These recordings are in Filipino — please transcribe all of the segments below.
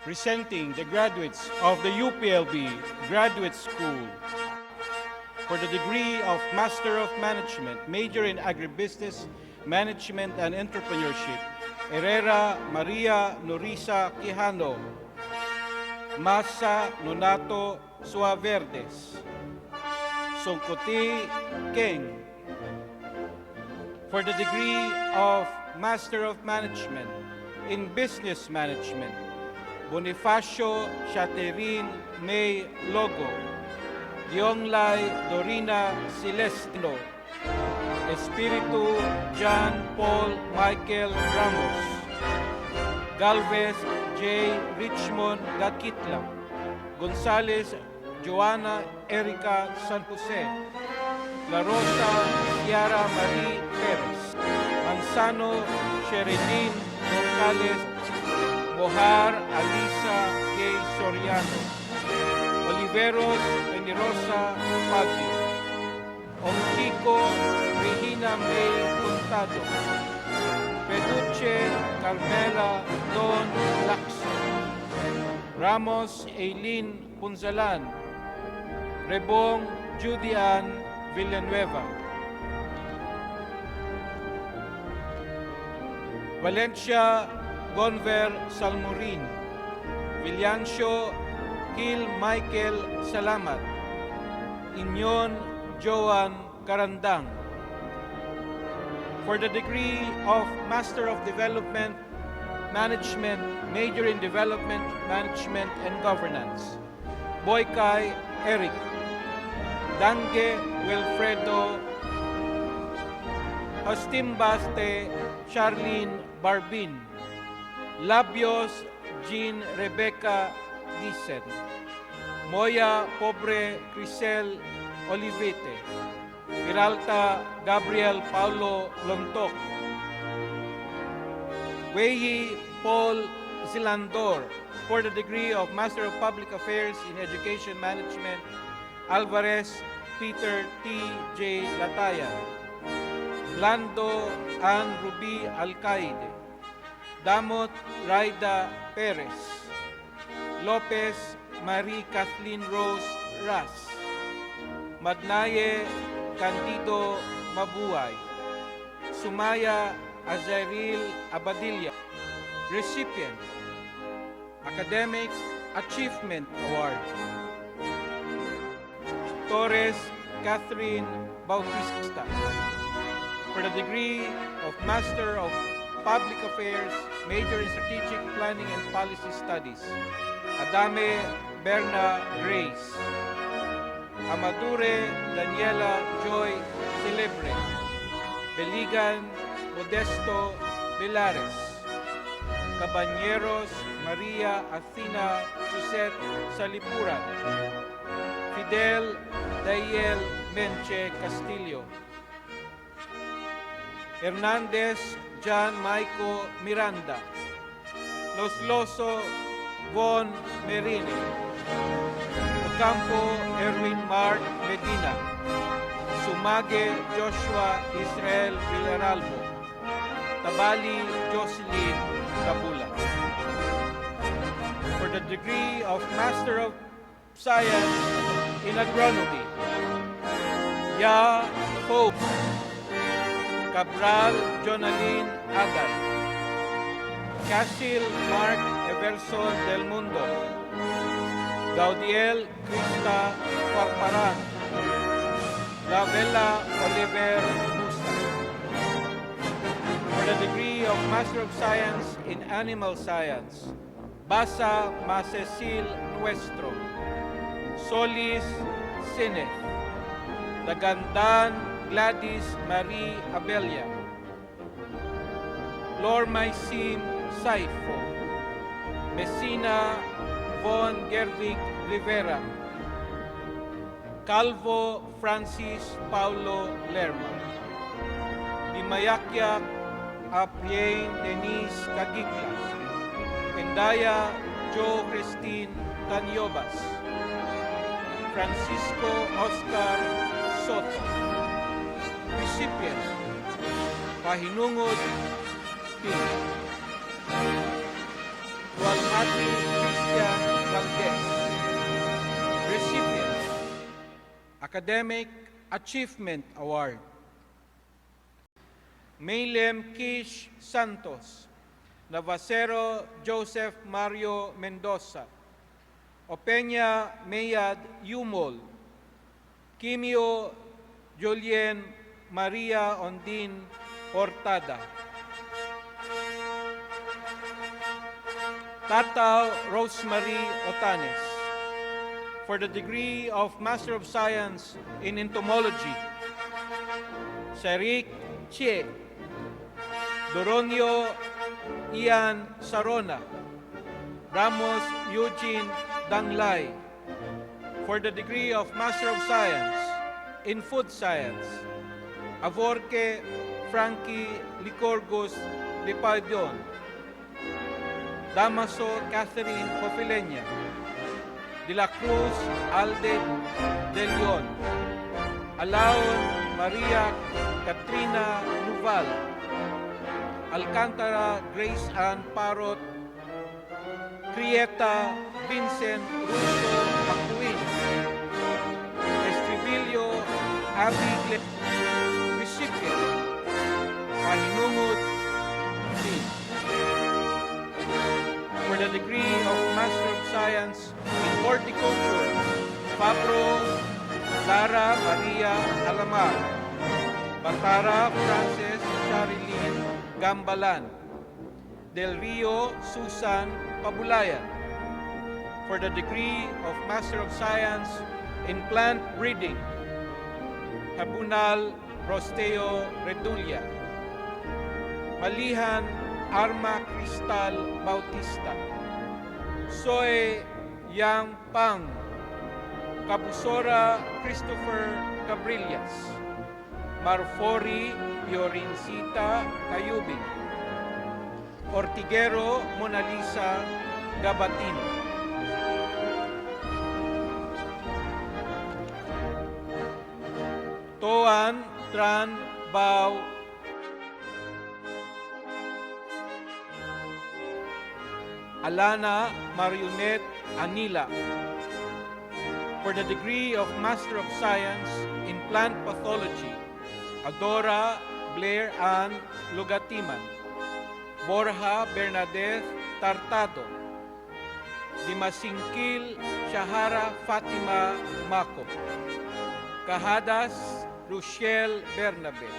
presenting the graduates of the UPLB Graduate School for the degree of Master of Management, major in Agribusiness, Management and Entrepreneurship, Herrera Maria Norisa Quijano, Masa Nonato Suaverdes, Songkoti Keng. For the degree of Master of Management in Business Management, Bonifacio Chaterin May Logo, Dionglay Dorina Celestino, Espiritu John Paul Michael Ramos, Galvez J. Richmond Gakitla, Gonzales Joana Erica San Jose, La Rosa Ciara Marie Perez, Manzano Sherilyn Gonzales, Bohar Alisa K. Soriano, Oliveros Penirosa Fabio, Ontico Regina May Contado, Peduche Carmela Don Lacso, Ramos Eileen Punzalan, Rebong Judian Villanueva, Valencia Gonver Salmurin, Villancio Gil Michael Salamat, Inyon Joan Carandang. For the degree of Master of Development Management, major in Development Management and Governance, Boykay Eric, Dange Wilfredo, Astimbaste Charlene Barbin, Labios Jean Rebecca Dicen, Moya Pobre Crisel Olivete, Giralta Gabriel Paulo Lontok, Weyi Paul Zilandor. For the degree of Master of Public Affairs in Education Management, Alvarez Peter T. J. Lataya, Blando Ann Ruby Alcaide, Damot Raida Perez, Lopez Marie Kathleen Rose Ras, Magnaye Candido Mabuhay, Sumaya Azaril Abadilla. Recipient, Academic Achievement Award, Torres Catherine Bautista. For the degree of Master of Public Affairs, major in Strategic Planning and Policy Studies, Adame Berna Grace, Amadure Daniela Joy Celebre, Beligan Modesto Vilares, Cabañeros Maria Athena Suset Salipuran, Fidel Dayel Menche Castillo, Hernandez John Maico Miranda, Los Loso Von Merine, Ocampo Erwin Mark Medina, Sumage Joshua Israel Villaralbo, Tabali Jocelyn Tabula. For the degree of Master of Science in Agronomy, Ya Hope, Cabral Jonaline Agar, Casil Mark Everson Del Mundo, Gaudiel Crista Parparan, Lavella Oliver Musa. For the degree of Master of Science in Animal Science, Basa Macecil Nuestro, Solis Sineth, Dagandan Gladys Marie Abelia, Lormaisim Saifo, Messina Von Gervig Rivera, Calvo Francis Paulo Lerma, Dimayakyak Aprien Denise Cagigla, Endaya Jo Christine Tanyobas, Francisco Oscar Soto. Recipient, Pahinungod P. Walhati Valdez. Recipient, Academic Achievement Award. Maylem Kish Santos, Navacero Joseph Mario Mendoza, Opeña Mayad Yumol, Kimio Julien Maria Ondin Hortada, Tataw Rosemary Otanes, for the degree of Master of Science in Entomology, Sharik Chie, Doronio Ian Sarona, Ramos Eugene Danglay, for the degree of Master of Science in Food Science, Avorque Frankie Licorgos Lipadon, Damaso Catherine Pofileña, De la Cruz Alde De Leon, Alaon Maria Katrina Nuval, Alcantara Grace Ann Parot, Crieta Vincent Russo Acuin, Estribillo Abby Glen, recipient, Pahinumut Din, for the degree of Master of Science in Horticulture, Fabro Lara Maria Alamar, Batara Frances Charilyn Gambalan, Del Rio Susan Pabulayan, for the degree of Master of Science in Plant Breeding, Habunal Rosteo Redulia, Malihan Arma Cristal Bautista, Soy Yang Pang, Cabusora Christopher Cabrillas, Marfori Yorincita Cayubing, Ortiguero Mona Lisa Gabatino. Toan Tran Bao Alana Marionette Anila, for the degree of Master of Science in Plant Pathology, Adora Blair Ann Lugatiman, Borja Bernadette Tartado, Dimasingkil Shahara Fatima Mako, Cajadas Rochelle Bernabe,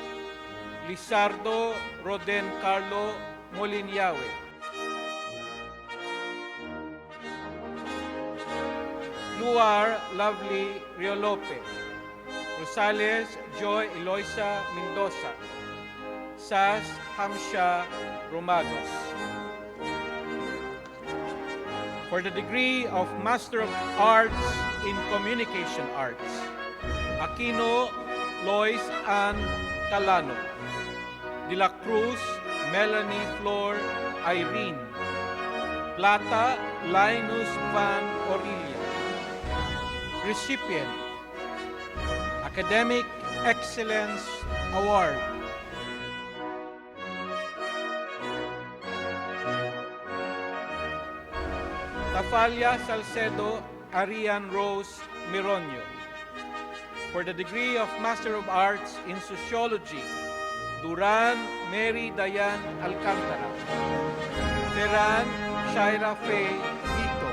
Lizardo Roden Carlo Molinyawe, Luar Lovely Riolope, Rosales Joy Eloisa Mendoza, Sas Hamsha Romagos. For the degree of Master of Arts in Communication Arts, Aquino Lois Ann Calano, De la Cruz Melanie Flor Irene, Plata Linus Van Orilia. Recipient, Academic Excellence Award. Tafalia Salcedo Arian Rose Mironio, for the degree of Master of Arts in Sociology, Duran Mary Dayan Alcantara, Teran Shaira Faye Vito,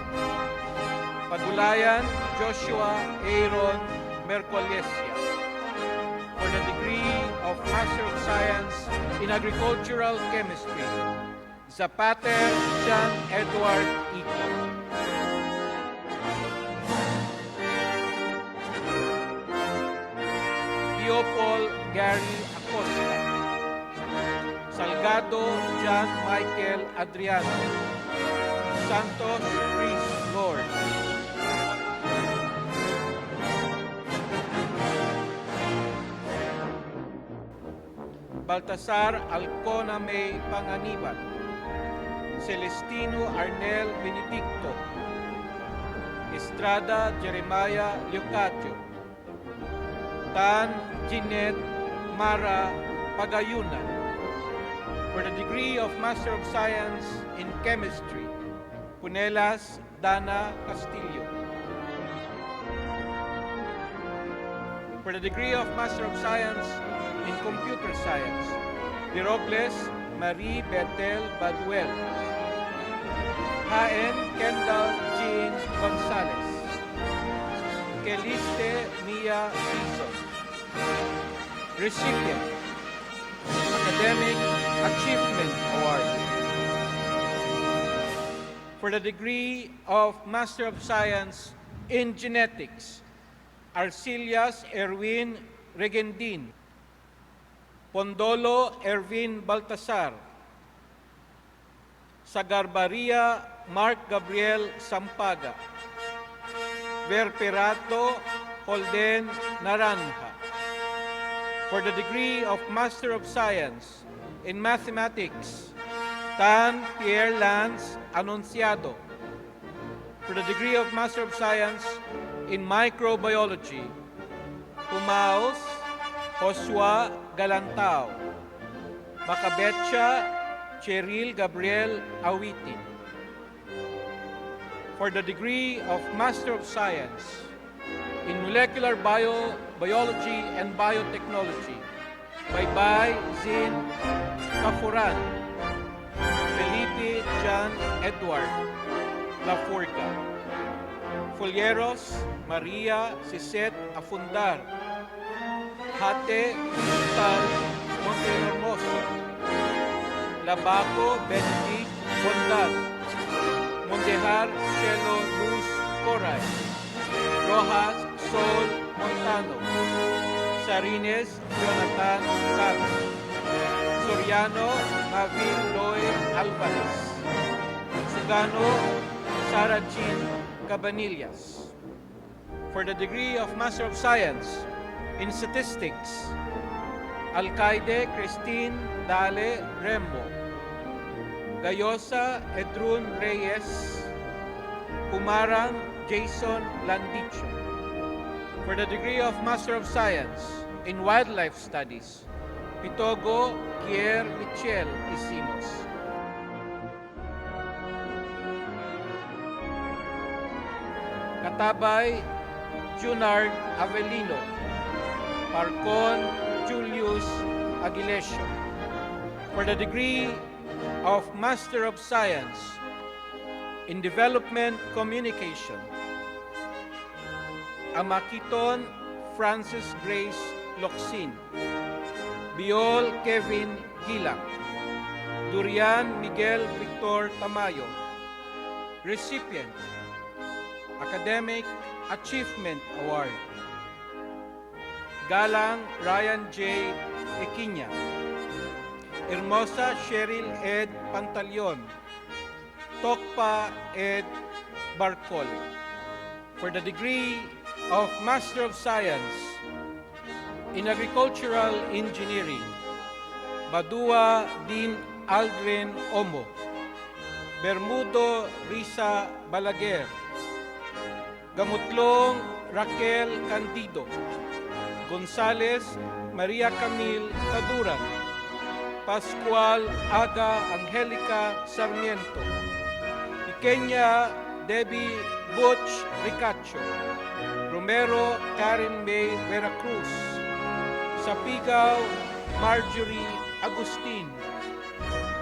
Pagulayan Joshua Aaron Mercolesia, for the degree of Master of Science in Agricultural Chemistry, Zapater Jean Edward Ito. Leopold Gary Acosta, Salgado John Michael Adriano, Santos Chris Lord, Baltasar Alcona May Panganiban, Celestino Arnel Benedicto, Estrada Jeremiah Leocatio, Tan Jeanette Mara Pagayuna, for the degree of Master of Science in Chemistry, Punelas Dana Castillo. For the degree of Master of Science in Computer Science, De Robles Marie Bethel Baduel. Haen Kendall Jean Gonzalez. Keliste Mia Bison. Recipient, Academic Achievement Award. For the degree of Master of Science in Genetics, Arcelias Erwin Regendin. Pondolo Erwin Baltasar. Sagarbaria Mark Gabriel Sampaga. Verperato Holden Naranja. For the degree of Master of Science in Mathematics, Tan Pierre Lance Anunciado. For the degree of Master of Science in Microbiology, Pumaos Josua Galantao. Macabetcha Cheryl Gabriel Awitin. For the degree of Master of Science in Molecular Biology and Biotechnology, Baybay Zin Kafuran. Felipe John Edward Laforga. Folleros Maria Sisette Afundar. Hate Cristal Montehermoso. Labaco Benedict Bondal. Mondejar Cielo Luz Coray. Rojas Sol Montano. Sarines Jonathan Carlos. Soriano Mavil Loy Alvarez. Sugano Sarah Jean Cabanillas. For the degree of Master of Science in Statistics, Alcaide Christine Dale Remo. Gayosa Edrun Reyes. Pumarang Jason Landicho. For the degree of Master of Science in Wildlife Studies, Pitogo Kier Michel Isimos. Katabay Junard Avelino. Parcon Julius Aguilesio. For the degree of Master of Science in Development Communication, Amakiton Francis Grace Locsin. Biol Kevin Gilang. Durian Miguel Victor Tamayo. Recipient, Academic Achievement Award. Galang Ryan J. Equiña. Hermosa Cheryl Ed Pantaleon. Tokpa Ed Barcole. For the degree of Master of Science in Agricultural Engineering, Badua Din Aldrin Omo. Bermudo Risa Balaguer. Gamutlong Raquel Candido. Gonzales Maria Camille Taduran. Pascual Aga Angelica Sarmiento. Pequeña Debbie Butch Ricacho. Romero Karen May Veracruz. Sapigaw Marjorie Agustin.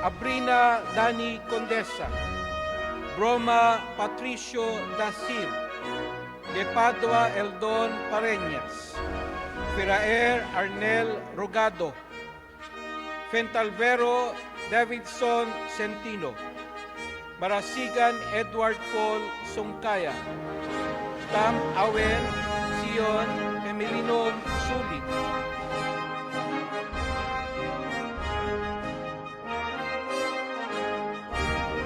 Abrina Dani Condesa. Broma Patricio Dasir. De Padua Eldon Pareñas. Firaer Arnel Rogado. Fentalvero Davidson Centino. Marasigan Edward Paul Songkaya. Tam Awen Sion Emilino Sulit.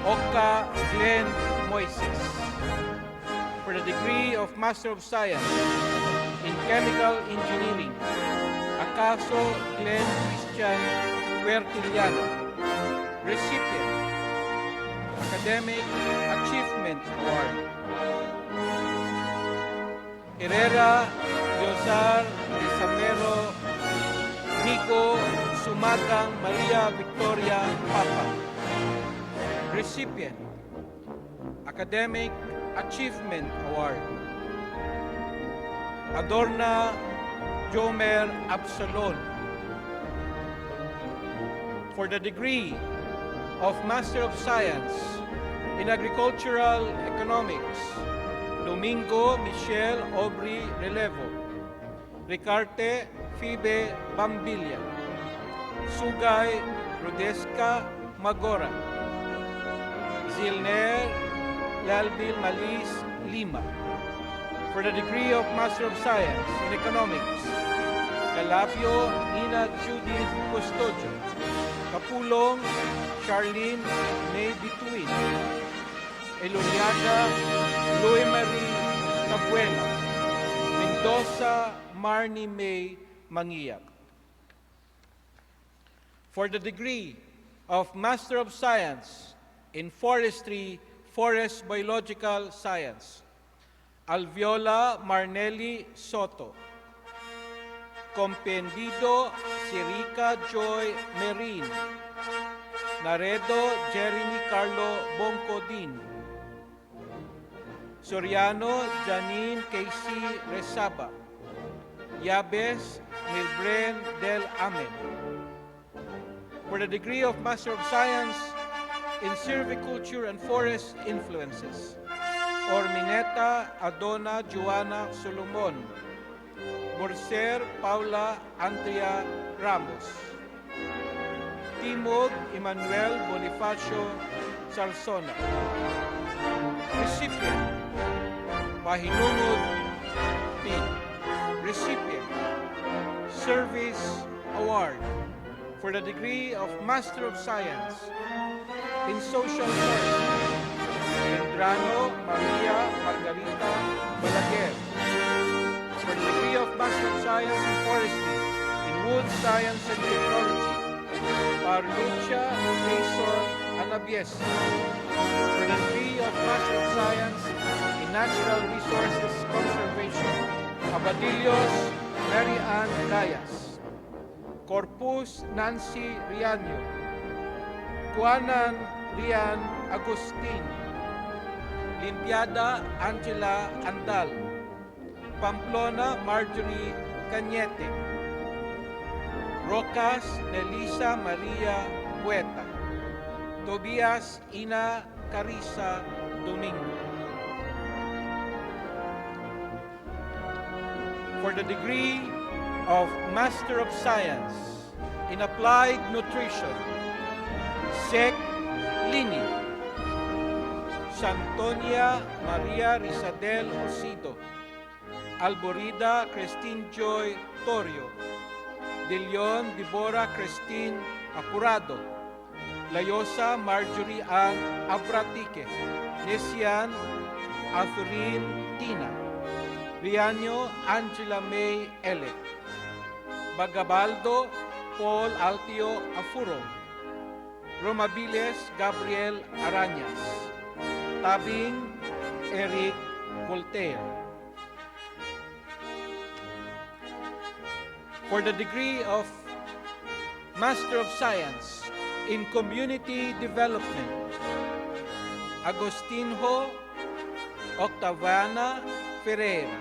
Oka Glenn Moises. For the degree of Master of Science in Chemical Engineering, Acaso Glenn Christian Huertiliano. Recipient, Academic Achievement Award. Herrera Yosar Isamero Nico Sumatang Maria Victoria Papa. Recipient, Academic Achievement Award. Adorna Jomer Absalon for the degree of Master of Science in Agricultural Economics. Domingo Michelle Aubrey Relevo, Ricarte Fibe Bambilya, Sugay Rodesca Magora, Zilner Lalbil Malis Lima, for the degree of Master of Science in Economics. Calapio Ina Judith Custodio, Kapulong Charlene May Bituin, Eloriaga Louis Marie Cabuena, Mendoza Marnie May Mangiyak. For the degree of Master of Science in Forestry, Forest Biological Science, Alviola Marnelli Soto, Compendido Sirica Joy Merin, Naredo Jeremy Carlo Boncodin, Soriano Janine Casey Resaba, Yabes Milbren Del Amen. For the degree of Master of Science in Silviculture and Forest Influences, Ormineta Adona Joana Solomon, Borser Paula Andrea Ramos, Timog Emmanuel Bonifacio Sarsona. Recipient, Pahinunod P. Recipient, Service Award for the degree of Master of Science in Social Science, Endrano Maria Margarita Balaguer, for the degree of Master of Science in Forestry in Wood Science and Technology, Parlucha Jason Anabies, for the degree of Master of Science in Natural Resources Conservation, Abadillos Mary Ann Gayas, Corpus Nancy Riaño, Kuanan Rian Agustin, Limpiada Angela Andal, Pamplona Marjorie Cañete, Rocas Nelisa Maria Bueta, Tobias Ina Carissa Domingo. For the degree of Master of Science in Applied Nutrition, Sec Lini, Santonia Maria Risadel Osido, Alborida Christine Joy Torio, De Leon Deborah Christine Apurado, Layosa Marjorie Ann Abratique, Nesian Athurin Tina, Riaño Angela May Elec, Bagabaldo Paul Altio Afuro, Romabiles Gabriel Arañas, Tabing Eric Voltaire. For the degree of Master of Science in Community Development, Agustinho Octaviana Ferreira,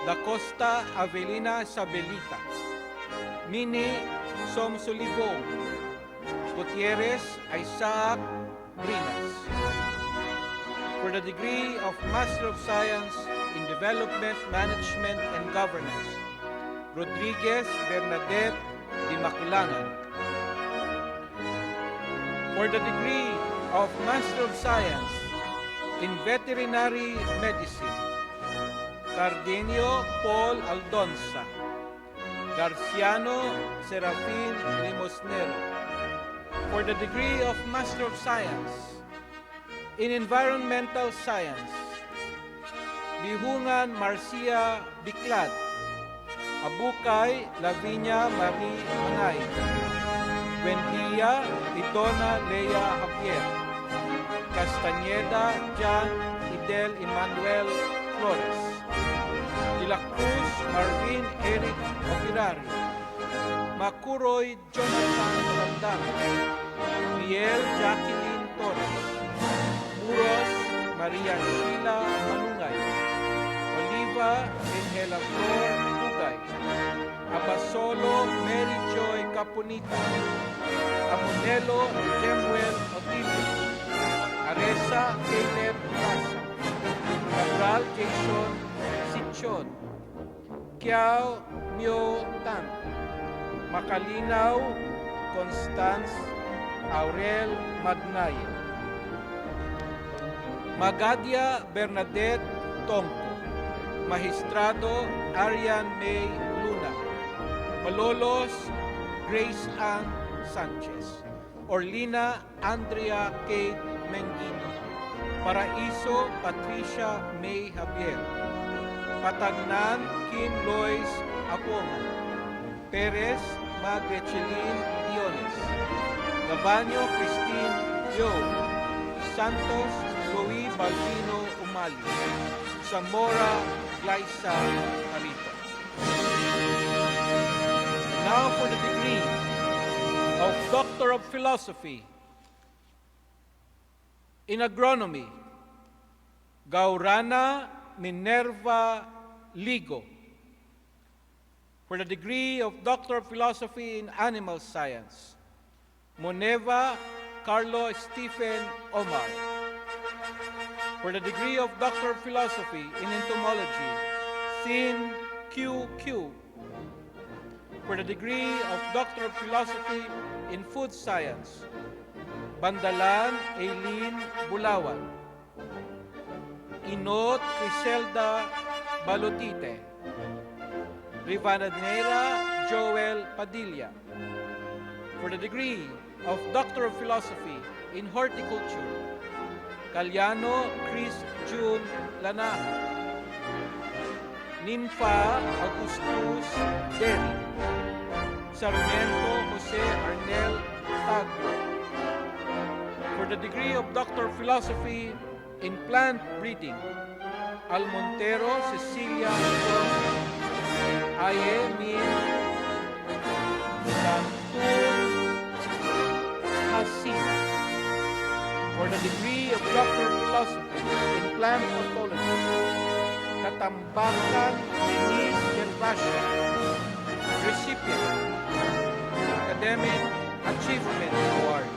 Da Costa Avelina Sabelita, Mini Somsolibong, Gutierrez Isaac Brinas. For the degree of Master of Science in Development, Management, and Governance, Rodriguez Bernadette Di Maculangan. For the degree of Master of Science in Veterinary Medicine, Cardenio Paul Aldonza, Garciano Serafin Limosnero. For the degree of Master of Science in Environmental Science, Bihungan Marcia Biclad, Abukay Lavinia Marie Manay, Buendia Idona Lea Javier, Castañeda Jan Idel Emmanuel Flores, De la Cruz Marvin Eric Ogirari, Makuroy Jonathan Landang, Miel Jacqueline Torres, Muros Maria Sheila Manungay, Oliva Angela Flor Tugay, Abasolo Mary Joy Caponita, Amonelo Jemuel Otilio, Aresa Caleb Casa, Cabral Jason Sichon, Kiao Myo Tan, Makalinaw Constance Aurel Magnaye, Magadia Bernadette Tongco, Magistrado Arian May Luna, Malolos Grace Ann Sanchez, Orlina Andrea Kate Mengino, Paraiso Patricia May Javier, Patagnan Kim Lois Aponga, Perez Magrecheline Diones, Gabanyo Christine Yo, Santos Louis Balbino Umali, Zamora Glyza Carito. Now for the degree of Doctor of Philosophy in Agronomy, Gaurana Minerva Ligo. For the degree of Doctor of Philosophy in Animal Science, Moneva Carlo Stephen Omar. For the degree of Doctor of Philosophy in Entomology, Thin QQ. For the degree of Doctor of Philosophy in Food Science, Bandalan Eileen Bulawan, Inot Criselda Balotite, Rivanadnera Joel Padilla. For the degree of Doctor of Philosophy in Horticulture, Caliano Chris June Lanaha, Ninfa Augustus Derry, Sarmiento Jose Arnel Tagbo. For the degree of Doctor of Philosophy in Plant Breeding, Almontero Cecilia Aye Min Santur Hasina. For the degree of Doctor of Philosophy in Plant Pathology, Katambakan Denise Gervasio, recipient, Academic Achievement Award.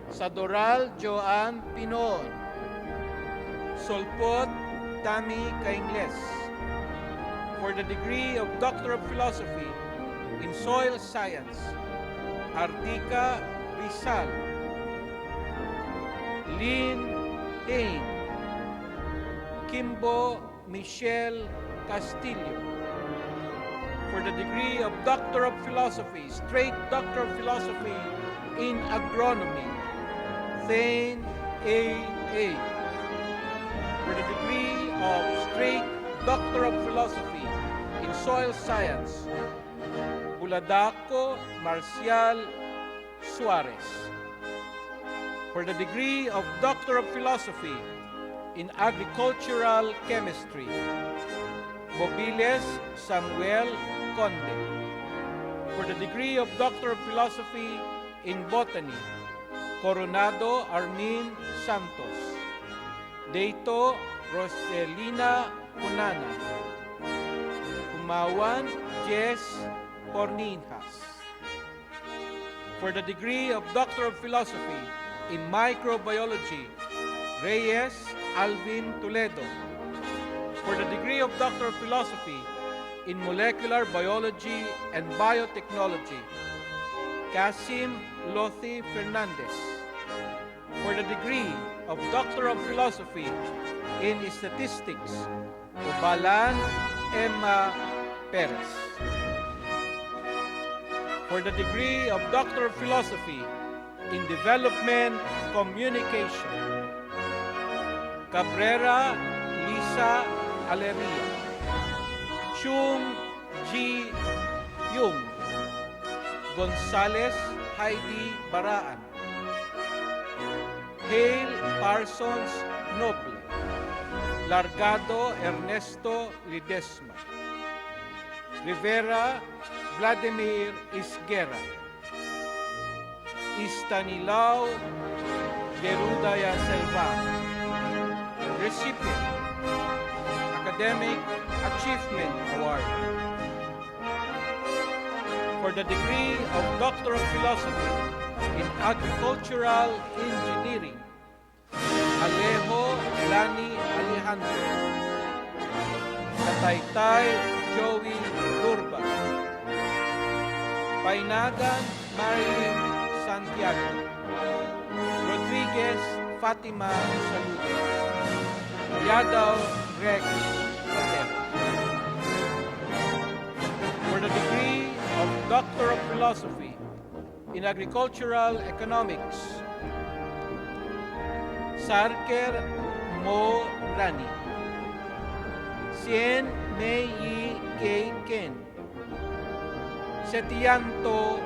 Sadoral Joanne Pinoon, Solpot Tami Kaingles. For the degree of Doctor of Philosophy in Soil Science, Ardika Rizal, Lynn Hain, Kimbo Michelle Castillo. For the degree of Doctor of Philosophy, straight Doctor of Philosophy in Agronomy, Thane A.A. For the degree of straight Doctor of Philosophy in Soil Science, Buladako Marcial Suarez. For the degree of Doctor of Philosophy in Agricultural Chemistry, Mobiles Samuel Conde. For the degree of Doctor of Philosophy in Botany, Coronado Armin Santos, Deito Roselina Punana, Kumawan Jess Corninjas. For the degree of Doctor of Philosophy in Microbiology, Reyes Alvin Toledo. For the degree of Doctor of Philosophy in Molecular Biology and Biotechnology, Kasim Lothi Fernandez. For the degree of Doctor of Philosophy in Statistics, Ubalan Emma Perez. For the degree of Doctor of Philosophy in Development Communication, Cabrera Lisa Aleria, Chung G. Yung, Gonzales Heidi Baraan, Hale Parsons Noble, Largado Ernesto Lidesma, Rivera Vladimir Isguera, Istanilao Gerudaya Selva, Recipient, Academic Achievement Award. For the degree of Doctor of Philosophy in Agricultural Engineering, Alejo Lani Alejandro. Kataytay Joey Durba. Painagan Marilyn Santiago. Rodriguez Fatima Saludo. Yadaw Rex Valero. For the degree of Doctor of Philosophy in Agricultural Economics, Sarker Mo Rani. Sien Mei Yi Kei Ken. Setianto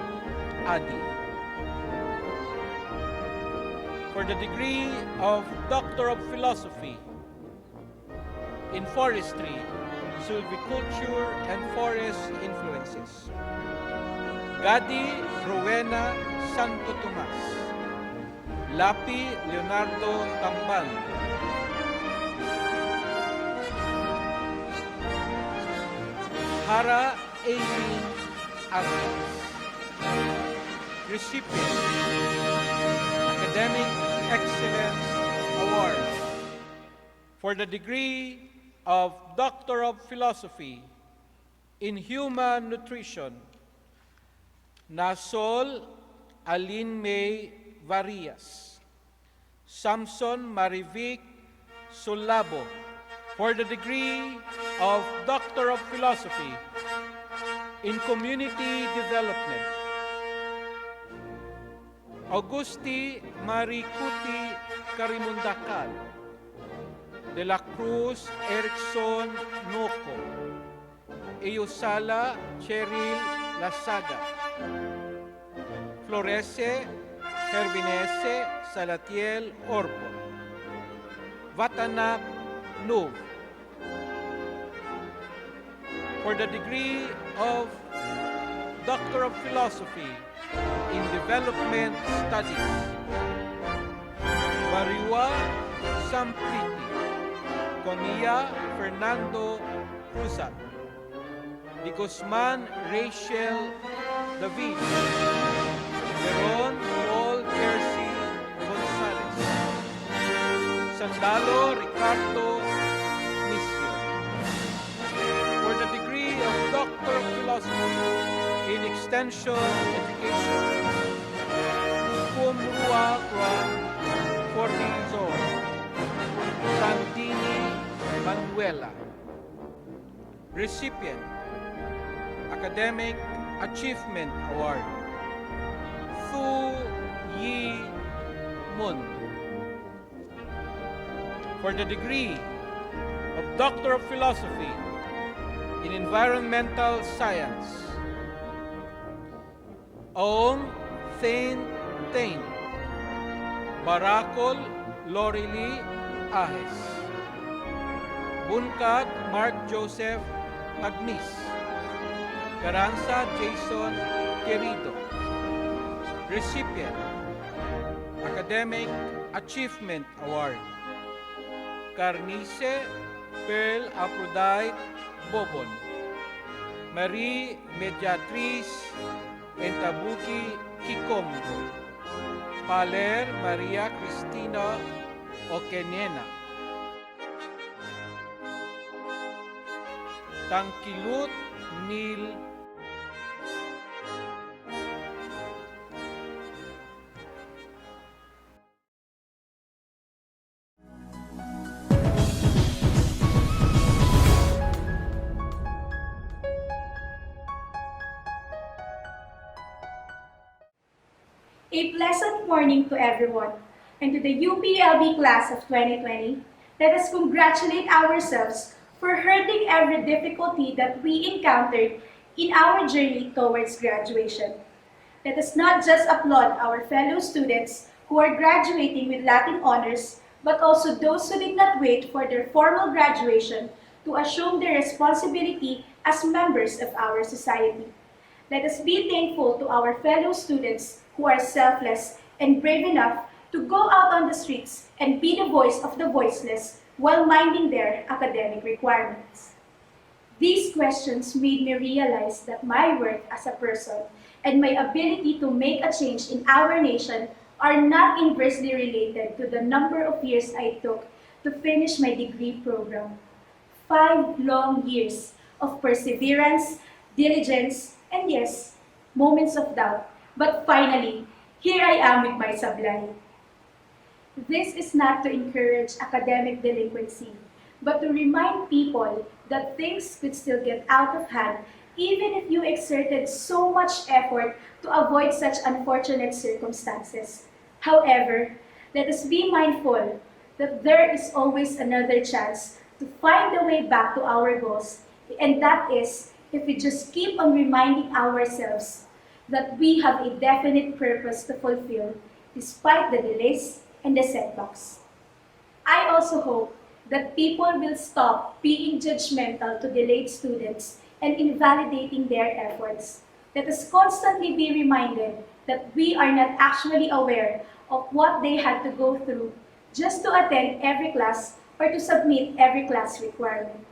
Adi. For the degree of Doctor of Philosophy in Forestry, Silviculture, and Forest Influences, Gadi Rowena Santo Tomas. Lapi Leonardo Tambal. Hara Aileen Agnes. Recipient, Academic Excellence Award. For the degree of Doctor of Philosophy in Human Nutrition, Nasol Aline May Varias. Samson Marivic Sulabo. For the degree of Doctor of Philosophy in Community Development, Augusti Maricuti Karimundakal. De la Cruz Erickson Noco. Eyosala Cheryl Lasaga. Florese Hervinese Salatiel Orpo. Vatanak Nuv. For the degree of Doctor of Philosophy in Development Studies, Bariwa Sampriti. Comia Fernando Cruzat. Di Guzman Rachel David. Veron Paul Jersey Gonzalez. Sandalo Ricardo Misio. For the degree of Doctor of Philosophy in Extension Education, Cum Rua Juan Fortizor. Santini Manuela. Recipient, Academic Achievement Award, Thu Yi Mun. For the degree of Doctor of Philosophy in Environmental Science, Aung Thain Tain. Baracol Lorely Ahes. Bunkag Mark Joseph Agnis. Caranza Jason Querido. Recipient, Academic Achievement Award, Carnice Pearl Aphrodite Bobon. Marie Mediatrice Entabuki Kikombo. Paler Maria Cristina Okenena. Tangkilut Neil A pleasant morning to everyone, and to the UPLB class of 2020, let us congratulate ourselves for hurdling every difficulty that we encountered in our journey towards graduation. Let us not just applaud our fellow students who are graduating with Latin honors, but also those who did not wait for their formal graduation to assume their responsibility as members of our society. Let us be thankful to our fellow students who are selfless and brave enough to go out on the streets and be the voice of the voiceless while minding their academic requirements? These questions made me realize that my worth as a person and my ability to make a change in our nation are not inversely related to the number of years I took to finish my degree program. 5 long years of perseverance, diligence, and yes, moments of doubt. But finally, here I am with my sablay. This is not to encourage academic delinquency, but to remind people that things could still get out of hand even if you exerted so much effort to avoid such unfortunate circumstances. However, let us be mindful that there is always another chance to find the way back to our goals, and that is if we just keep on reminding ourselves that we have a definite purpose to fulfill despite the delays and the setbacks. I also hope that people will stop being judgmental to delayed students and invalidating their efforts. Let us constantly be reminded that we are not actually aware of what they had to go through just to attend every class or to submit every class requirement.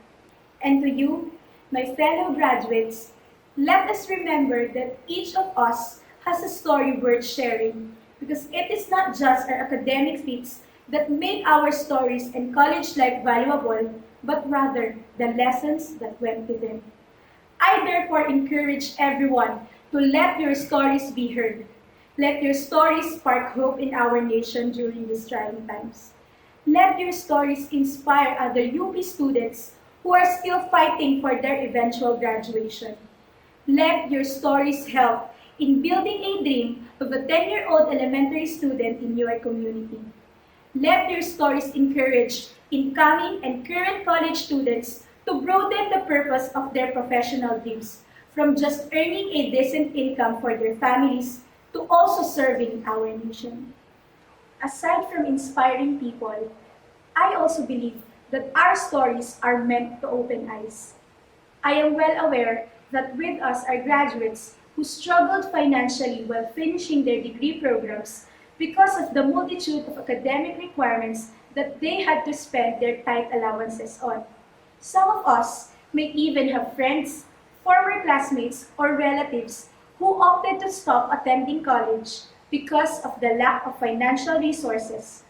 And to you, my fellow graduates, let us remember that each of us has a story worth sharing because it is not just our academic feats that make our stories and college life valuable, but rather the lessons that went with them. I therefore encourage everyone to let your stories be heard. Let your stories spark hope in our nation during these trying times. Let your stories inspire other UP students who are still fighting for their eventual graduation. Let your stories help in building a dream of a 10-year-old elementary student in your community. Let your stories encourage incoming and current college students to broaden the purpose of their professional dreams from just earning a decent income for their families to also serving our nation. Aside from inspiring people, I also believe that our stories are meant to open eyes. I am well aware that with us are graduates who struggled financially while finishing their degree programs because of the multitude of academic requirements that they had to spend their tight allowances on. Some of us may even have friends, former classmates, or relatives who opted to stop attending college because of the lack of financial resources.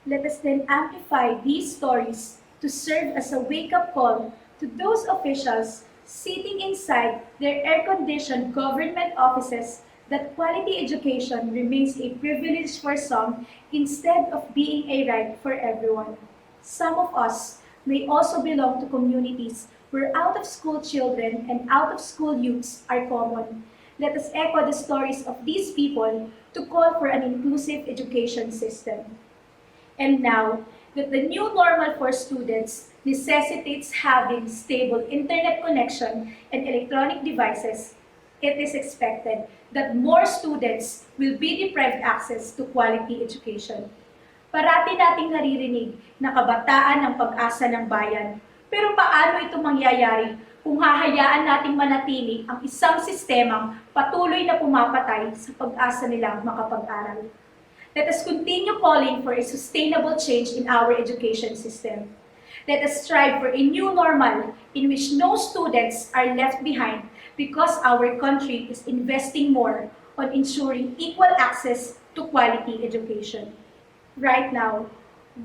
Let us then amplify these stories to serve as a wake-up call to those officials sitting inside their air-conditioned government offices that quality education remains a privilege for some instead of being a right for everyone. Some of us may also belong to communities where out-of-school children and out-of-school youths are common. Let us echo the stories of these people to call for an inclusive education system. And now that the new normal for students necessitates having stable internet connection and electronic devices, it is expected that more students will be deprived access to quality education. Parati nating naririnig na kabataan ang pag-asa ng bayan. Pero paano ito mangyayari kung hahayaan nating manatili ang isang sistemang patuloy na pumapatay sa pag-asa nilang makapag-aral? Let us continue calling for a sustainable change in our education system. Let us strive for a new normal in which no students are left behind because our country is investing more on ensuring equal access to quality education. Right now,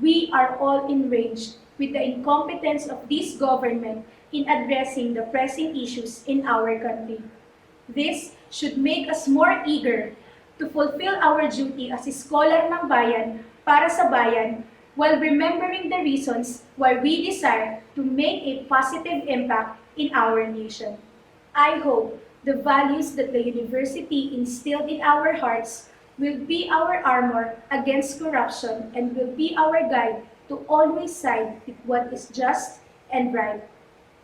we are all enraged with the incompetence of this government in addressing the pressing issues in our country. This should make us more eager to fulfill our duty as scholar ng bayan para sa bayan while remembering the reasons why we desire to make a positive impact in our nation. I hope the values that the university instilled in our hearts will be our armor against corruption and will be our guide to always side with what is just and right.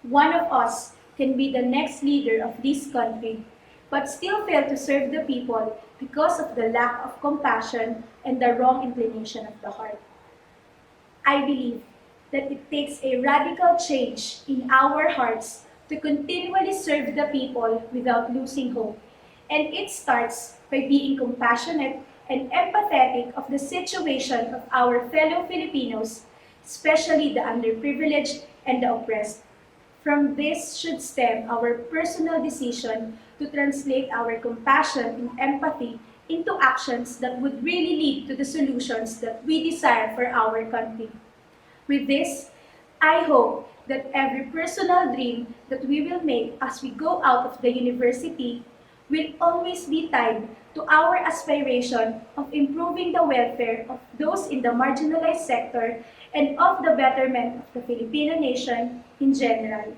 One of us can be the next leader of this country, but still fail to serve the people because of the lack of compassion and the wrong inclination of the heart. I believe that it takes a radical change in our hearts to continually serve the people without losing hope. And it starts by being compassionate and empathetic of the situation of our fellow Filipinos, especially the underprivileged and the oppressed. From this should stem our personal decision to translate our compassion and empathy into actions that would really lead to the solutions that we desire for our country. With this, I hope that every personal dream that we will make as we go out of the university will always be tied to our aspiration of improving the welfare of those in the marginalized sector and of the betterment of the Filipino nation in general.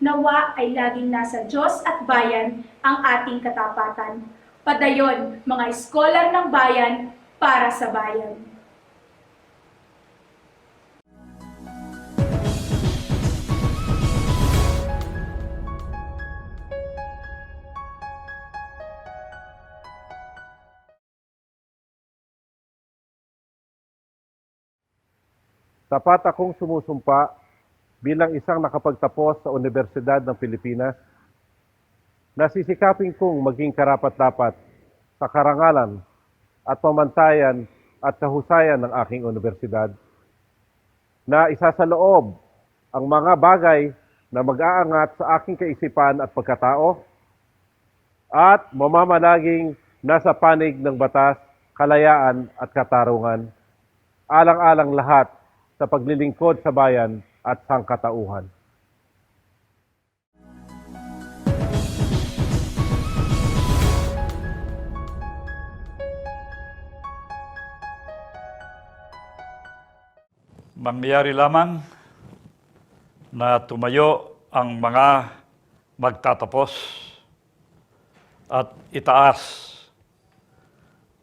Nawa ay laging nasa Diyos at bayan ang ating katapatan. Padayon, mga scholar ng bayan para sa bayan. Tapat akong sumusumpa bilang isang nakapagtapos sa Universidad ng Pilipinas na sisikapin kong maging karapat-dapat sa karangalan at pamantayan at kahusayan ng aking universidad, na isasaloob ang mga bagay na mag-aangat sa aking kaisipan at pagkatao at mamamalaging nasa panig ng batas, kalayaan at katarungan, alang-alang lahat sa paglilingkod sa bayan at sangkatauhan. Mangyari lamang na tumayo ang mga magtatapos at itaas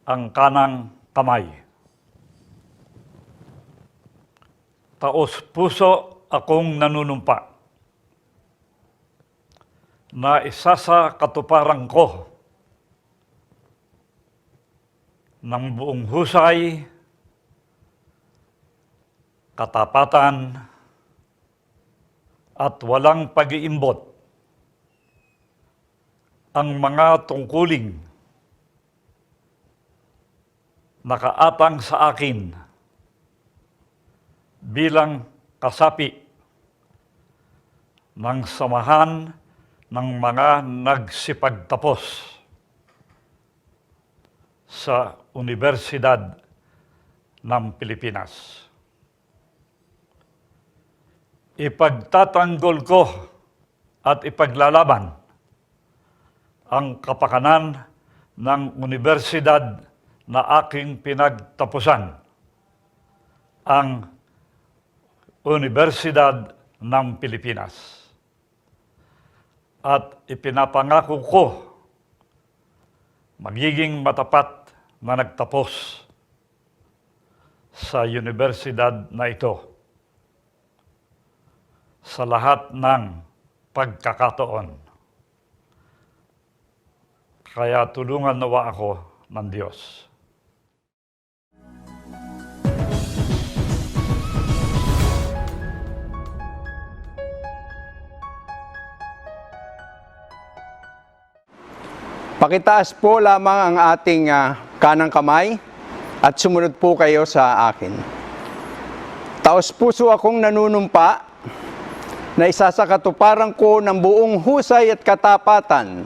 ang kanang kamay. Taos-puso akong nanunumpa na isa sa katuparan ko ng buong husay, katapatan, at walang pag-iimbot ang mga tungkuling nakaatang sa akin bilang kasapi ng samahan ng mga nagsipagtapos sa Universidad ng Pilipinas. Ipagtatanggol ko at ipaglalaban ang kapakanan ng universidad na aking pinagtapusan, ang Universidad ng Pilipinas. At ipinapangako ko magiging matapat na nagtapos sa universidad na ito sa lahat ng pagkakataon. Kaya tulungan nawa ako ng Diyos. Pakitaas po lamang ang ating kanang kamay at sumunod po kayo sa akin. Taos-puso akong nanunumpa na isa sa katuparan ko ng buong husay at katapatan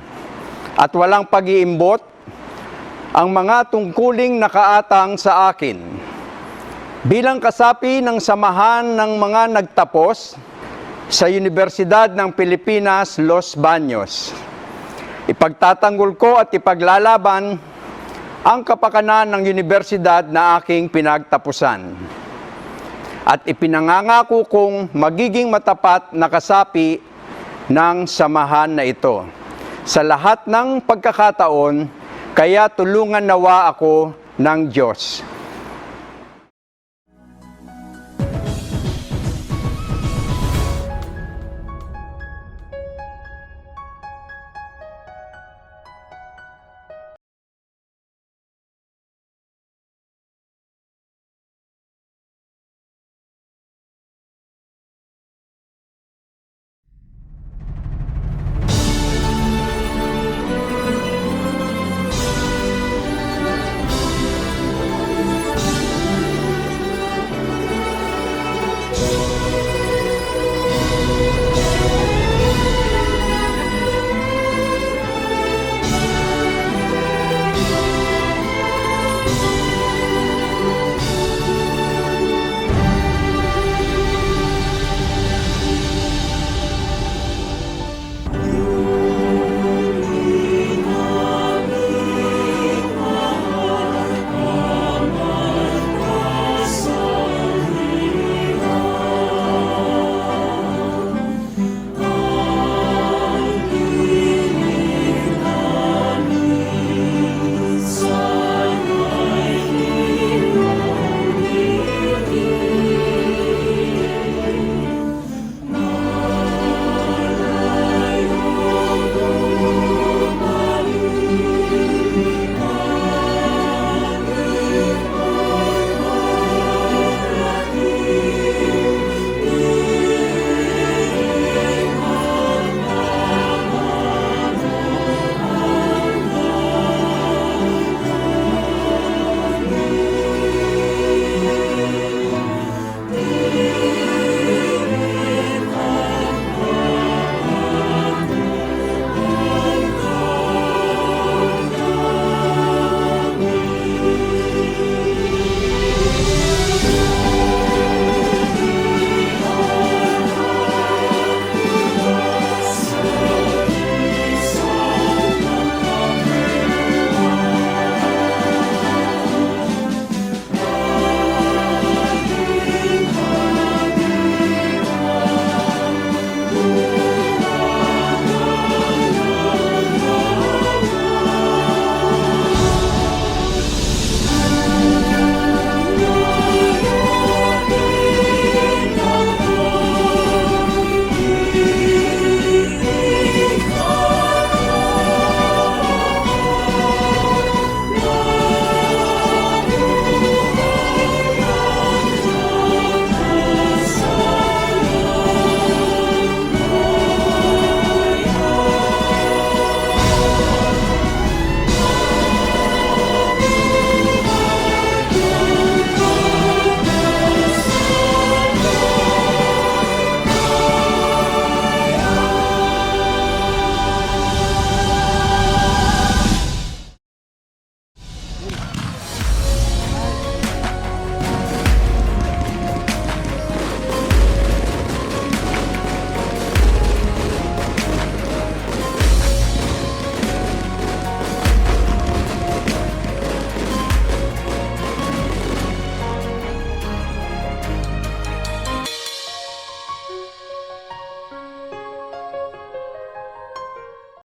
at walang pag-iimbot ang mga tungkuling nakaatang sa akin. Bilang kasapi ng samahan ng mga nagtapos sa Universidad ng Pilipinas, Los Baños, ipagtatanggol ko at ipaglalaban ang kapakanan ng universidad na aking pinagtapusan. At ipinangangako kong magiging matapat na kasapi ng samahan na ito sa lahat ng pagkakataon, kaya tulungan nawa ako ng Diyos.